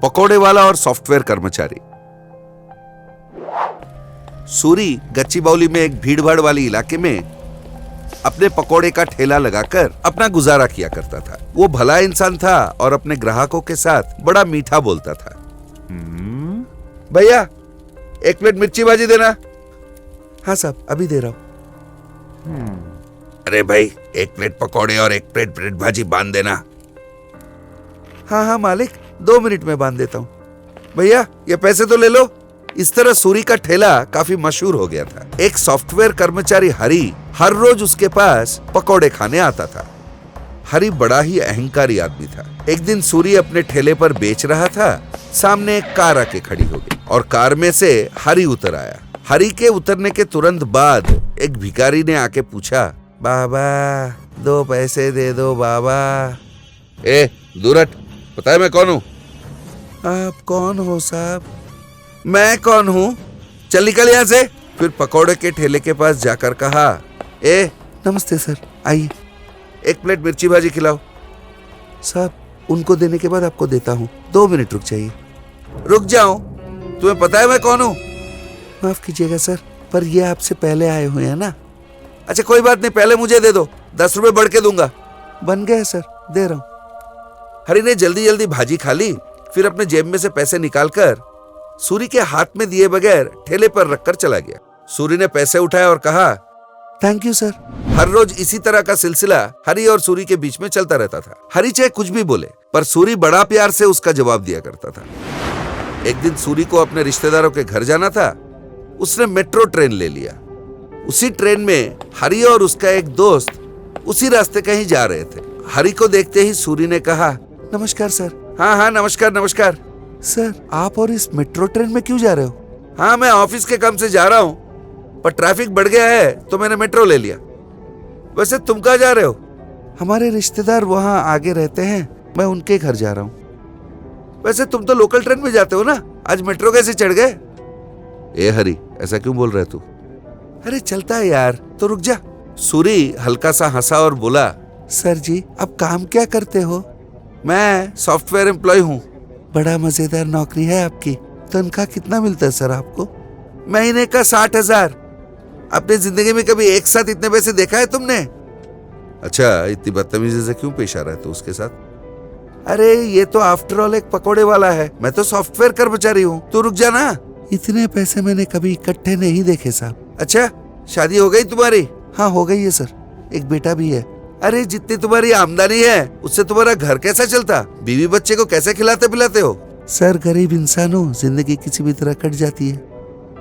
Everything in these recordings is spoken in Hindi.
पकौड़े वाला और सॉफ्टवेयर कर्मचारी। सूरी गच्चीबौली में एक भीड़भाड़ वाली इलाके में अपने पकौड़े का ठेला लगाकर अपना गुजारा किया करता था। वो भला इंसान था और अपने ग्राहकों के साथ बड़ा मीठा बोलता था। भैया 1 प्लेट मिर्ची भाजी देना। हाँ साहब, अभी दे रहा हूं। अरे भाई 1 प्लेट पकौड़े और 1 प्लेट ब्रेड भाजी बांध देना। हाँ हाँ मालिक, 2 मिनट में बांध देता हूँ। भैया ये पैसे तो ले लो। इस तरह सूरी का ठेला काफी मशहूर हो गया था। एक सॉफ्टवेयर कर्मचारी हरी हर रोज उसके पास पकौड़े खाने आता था। हरी बड़ा ही अहंकारी आदमी था। एक दिन सूरी अपने ठेले पर बेच रहा था। सामने एक कार आके खड़ी हो गई और कार में से हरी उतर आया। हरी के उतरने के तुरंत बाद एक भिखारी ने आके पूछा, बाबा 2 पैसे दे दो बाबा। ए दूर हट, पता है मैं कौन हूँ? आप कौन हो साहब? मैं कौन हूँ? चल निकल यहाँ से। फिर पकौड़े के ठेले के पास जाकर कहा, ए नमस्ते सर, आइए 1 प्लेट मिर्ची भाजी खिलाओ। साहब उनको देने के बाद आपको देता हूँ, 2 मिनट रुक जाइए। रुक जाऊं? तुम्हें पता है मैं कौन हूँ? माफ कीजिएगा सर, पर ये आपसे पहले आए हुए हैं ना। अच्छा कोई बात नहीं, पहले मुझे दे दो, 10 रुपए बढ़ के दूंगा। बन गया सर, दे रहा हूँ। हरी ने जल्दी जल्दी भाजी खा ली। फिर अपने जेब में से पैसे निकालकर सूरी के हाथ में दिए बगैर ठेले पर रखकर चला गया। सूरी ने पैसे उठाए और कहा, थैंक यू सर। हर रोज इसी तरह का सिलसिला हरी और सूरी के बीच में चलता रहता था। हरी चाहे कुछ भी बोले, पर सूरी बड़ा प्यार से उसका जवाब दिया करता था। एक दिन सूरी को अपने रिश्तेदारों के घर जाना था। उसने मेट्रो ट्रेन ले लिया। उसी ट्रेन में हरी और उसका एक दोस्त उसी रास्ते कहीं जा रहे थे। हरी को देखते ही सूरी ने कहा, नमस्कार सर। हाँ हाँ नमस्कार नमस्कार। सर आप और इस मेट्रो ट्रेन में क्यों जा रहे हो? हाँ मैं ऑफिस के काम से जा रहा हूँ, पर ट्रैफिक बढ़ गया है तो मैंने मेट्रो ले लिया। वैसे तुम कहाँ जा रहे हो? हमारे रिश्तेदार वहाँ आगे रहते हैं, मैं उनके घर जा रहा हूँ। वैसे तुम तो लोकल ट्रेन में जाते हो ना, आज मेट्रो कैसे चढ़ गए? ए हरी ऐसा क्यों बोल रहे तू? अरे चलता है यार, तो रुक जा। सूरी हल्का सा हंसा और बोला, सर जी आप काम क्या करते हो? मैं सॉफ्टवेयर एम्प्लॉय हूँ। बड़ा मजेदार नौकरी है आपकी। तनख्वाह कितना मिलता है सर आपको? महीने का 60,000। अपनी जिंदगी में कभी एक साथ इतने पैसे देखा है तुमने? अच्छा इतनी बदतमीजी से क्यों पेश आ रहा है तू उसके साथ? अरे ये तो आफ्टर ऑल एक पकौड़े वाला है, मैं तो सॉफ्टवेयर कर्मचारी हूँ। तू रुक जा ना। इतने पैसे मैंने कभी इकट्ठे नहीं देखे साहब। अच्छा शादी हो गई तुम्हारी? हाँ हो गई है सर, एक बेटा भी है। अरे जितनी तुम्हारी आमदनी है उससे तुम्हारा घर कैसा चलता? बीवी बच्चे को कैसे खिलाते पिलाते हो? सर गरीब इंसान हूँ, जिंदगी किसी भी तरह कट जाती है।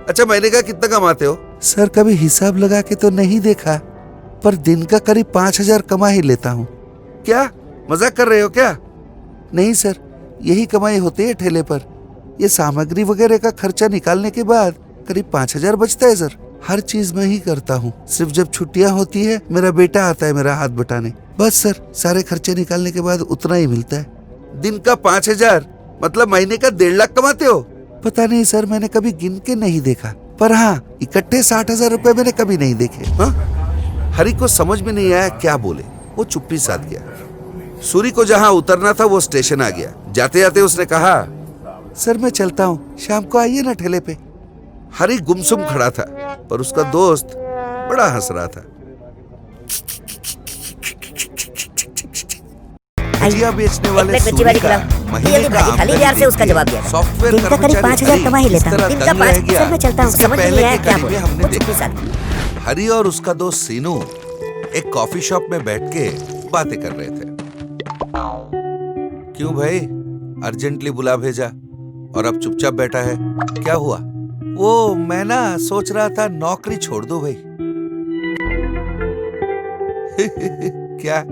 अच्छा महीने का कितना कमाते हो? सर कभी हिसाब लगा के तो नहीं देखा, पर दिन का करीब 5,000 कमा ही लेता हूँ। क्या मजाक कर रहे हो क्या? नहीं सर, यही कमाई होती है ठेले पर। ये सामग्री वगैरह का खर्चा निकालने के बाद करीब 5,000 बचता है सर। हर चीज मैं ही करता हूँ, सिर्फ जब छुट्टियाँ होती है मेरा बेटा आता है मेरा हाथ बटाने। बस सर सारे खर्चे निकालने के बाद उतना ही मिलता है। दिन का 5,000 मतलब महीने का 1.5 लाख कमाते हो? पता नहीं सर, मैंने कभी गिन के नहीं देखा, पर हाँ इकट्ठे 60,000 रुपए मैंने कभी नहीं देखे। हाँ? हरी को समझ में नहीं आया क्या बोले, वो चुप्पी साध गया। सूरी को जहाँ उतरना था वो स्टेशन आ गया। जाते जाते उसने कहा, सर मैं चलता हूँ, शाम को आइए ना ठेले पे। हरी गुमसुम खड़ा था, पर उसका दोस्त बड़ा हंस रहा था। भजिया बेचने वाले सूरी का महीने का आमदनी से उसका जवाब दिया। सॉफ्टवेयर कर्मचारी 5,000 कमा ही लेता है। दिन का 5,000 में चलता हूँ, समझ नहीं आया क्या बोले। हमने देखा हरी और उसका दोस्त सीनू एक कॉफी शॉप में बैठ के बातें कर रहे थे। क्यों भाई अर्जेंटली बुला भेजा और अब चुपचाप बैठा है, क्या हुआ? वो मैं ना सोच रहा था नौकरी छोड़ दो भाई। क्या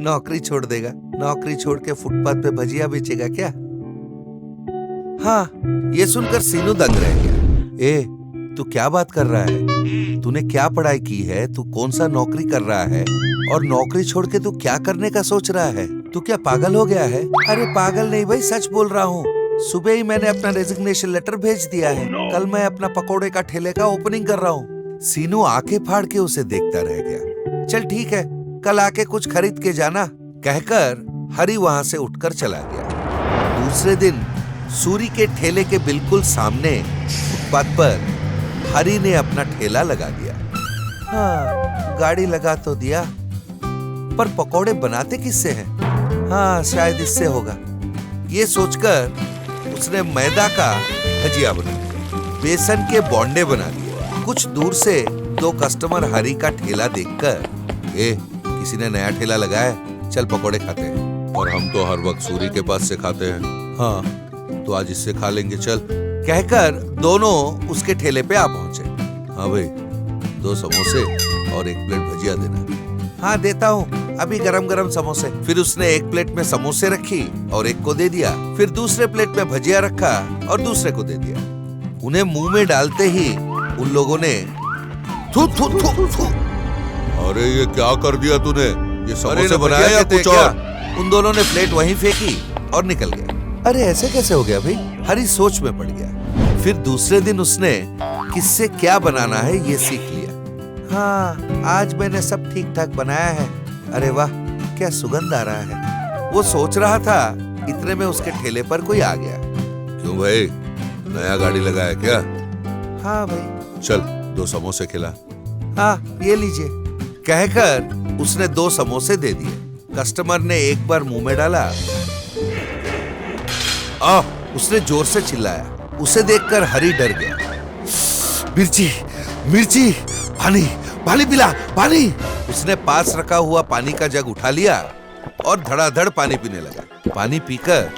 नौकरी छोड़ देगा? नौकरी छोड़ के फुटपाथ पे भजिया बेचेगा क्या? हाँ, ये सुनकर सीनू दंग रह गया। ए तू क्या बात कर रहा है? तूने क्या पढ़ाई की है? तू कौन सा नौकरी कर रहा है? और नौकरी छोड़ के तू क्या करने का सोच रहा है? तू क्या पागल हो गया है? अरे पागल नहीं भाई, सच बोल रहा हूँ। सुबह ही मैंने अपना रेजिग्नेशन लेटर भेज दिया है। कल मैं अपना पकौड़े का ठेले का ओपनिंग कर रहा हूँ। सीनू आंखें फाड़ के उसे देखता रह गया। चल ठीक है, कल आके कुछ खरीद के जाना, कहकर हरी वहां से उठकर चला गया। दूसरे दिन सूरी के ठेले के बिल्कुल सामने फुटपाथ पर हरी ने अपना ठेला लगा दिया। हाँ, गाड़ी लगा तो दिया, पर पकौड़े बनाते किससे हैं? हाँ, शायद इससे होगा। ये सोचकर उसने मैदा का भजिया बना दिया, बेसन के बोंडे बना दिए। कुछ दूर से दो कस्टमर हरी का ठेला देखकर, किसी ने नया ठेला लगाया है, चल पकौड़े खाते हैं। और हम तो हर वक्त सूरी के पास से खाते हैं। हाँ, तो आज इससे खा लेंगे, चल, कहकर दोनों उसके ठेले पे आ पहुंचे। हाँ भाई, 2 समोसे और 1 प्लेट भजिया देना। हाँ, देता हूँ, अभी गरम गरम समोसे। फिर उसने 1 प्लेट में समोसे रखी और 1 को दे दिया। फिर दूसरे प्लेट में भजिया रखा और दूसरे को दे दिया। उन्हें मुंह में डालते ही उन लोगों ने थू थू थू थू। अरे ये क्या कर दिया तूने? ये समोसे बनाया या कुछ और? उन दोनों ने प्लेट वहीं फेंकी और निकल गए। अरे ऐसे कैसे हो गया भाई? हरी सोच में पड़ गया। फिर दूसरे दिन उसने किससे क्या बनाना है ये सीख लिया। हाँ, आज मैंने सब ठीक ठाक बनाया है। अरे वाह, क्या सुगंध आ रहा है। वो सोच रहा था, इतने में उसके ठेले पर कोई आ गया। क्यों भाई, नया गाड़ी लगाया क्या? हाँ भाई। चल, 2 समोसे खिला। हाँ, ये लीजिए, कहकर उसने 2 समोसे दे दिए। कस्टमर ने एक बार मुंह में डाला, उसने जोर से चिल्लाया। उसे देखकर हरी डर गया। मिर्ची, मिर्ची, पानी, पानी पिला, पानी। उसने पास रखा हुआ पानी का जग उठा लिया और धड़ाधड़ पानी पीने लगा। पानी पीकर,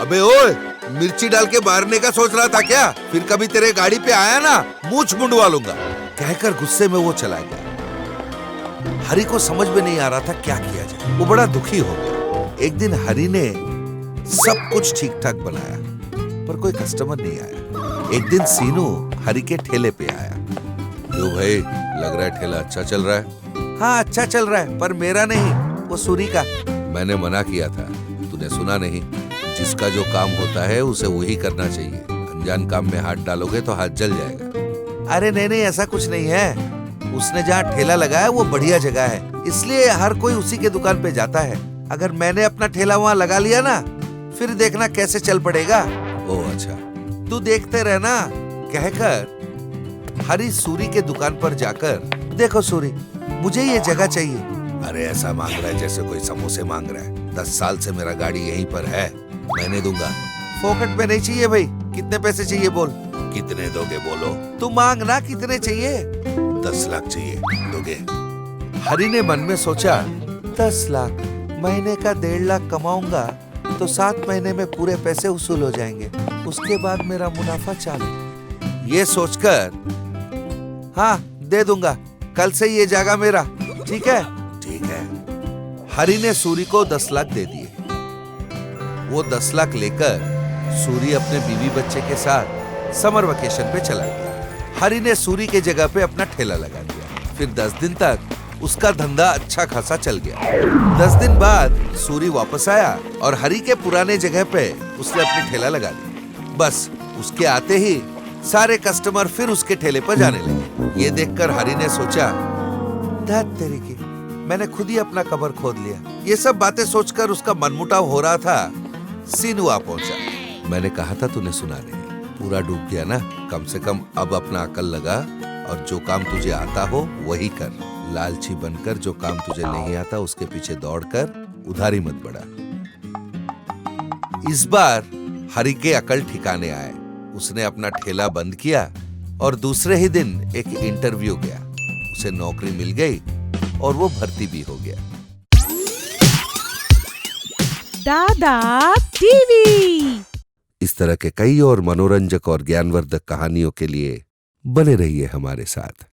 अबे ओए, मिर्ची डाल के मारने का सोच रहा था क्या? फिर कभी तेरे गाड़ी पे आया ना, मूंछ मुंडवा लूंगा, कहकर गुस्से में वो चला गया। हरी को समझ में नहीं आ रहा था क्या किया जाए। वो बड़ा दुखी हो गया। एक दिन हरी ने सब कुछ ठीक ठाक बनाया, पर कोई कस्टमर नहीं आया। एक दिन सीनू हरी के ठेले पे आया। क्यों भाई, लग रहा है ठेला अच्छा चल रहा है? हाँ, अच्छा चल रहा है, पर मेरा नहीं, वो सूरी का। मैंने मना किया था, तूने सुना नहीं। जिसका जो काम होता है उसे वही करना चाहिए। अनजान काम में हाथ डालोगे तो हाथ जल जाएगा। अरे नहीं, ऐसा कुछ नहीं है। उसने जहाँ ठेला लगाया वो बढ़िया जगह है, इसलिए हर कोई उसी के दुकान पे जाता है। अगर मैंने अपना ठेला वहाँ लगा लिया ना, फिर देखना कैसे चल पड़ेगा। ओह अच्छा, तू देखते रहना, कहकर हरी सूरी के दुकान पर जाकर, देखो सूरी, मुझे ये जगह चाहिए। अरे ऐसा मांग रहा है जैसे कोई समोसे मांग रहा है। 10 साल से मेरा गाड़ी यहीं पर है, मैंने दूंगा। फोकट में नहीं चाहिए भाई, कितने पैसे चाहिए बोल। कितने दोगे बोलो। तू मांग ना, कितने चाहिए? 10 लाख चाहिए, दोगे? हरी ने मन में सोचा, 10 लाख, महीने का 1.5 लाख कमाऊंगा तो 7 महीने में पूरे पैसे वसूल हो जाएंगे। उसके बाद मेरा मुनाफा चालू। ये सोचकर, हाँ दे दूंगा, कल से ये जाएगा मेरा, ठीक है? ठीक है। हरी ने सूरी को 10 लाख दे दिए। वो 10 लाख लेकर सूरी अपने बीवी बच्चे के साथ समर वेकेशन पे चला गया। हरी ने सूरी के जगह पे अपना ठेला लगा दिया। फिर 10 दिन तक उसका धंधा अच्छा खासा चल गया। 10 दिन बाद सूरी वापस आया और हरी के पुराने जगह पे उसने अपनी ठेला लगा दी। बस उसके आते ही सारे कस्टमर फिर उसके ठेले पर जाने लगे। ये देखकर हरी ने सोचा, धत तेरी की, मैंने खुद ही अपना कब्र खोद लिया। ये सब बातें सोचकर उसका मनमुटाव हो रहा था। सीनू आ पहुंचा। मैंने कहा था, तूने सुना नहीं। पूरा डूब गया ना, कम से कम अब अपना अकल लगा और जो काम तुझे आता हो वही कर। लालची बनकर जो काम तुझे नहीं आता उसके पीछे दौड़कर उधारी मत बढ़ा। इस बार हरी के अकल ठिकाने आए। उसने अपना ठेला बंद किया और दूसरे ही दिन एक इंटरव्यू गया। उसे नौकरी मिल गई और वो भर्ती भी हो गया। दादा टीवी। इस तरह के कई और मनोरंजक और ज्ञानवर्धक कहानियों के लिए बने रहिए हमारे साथ।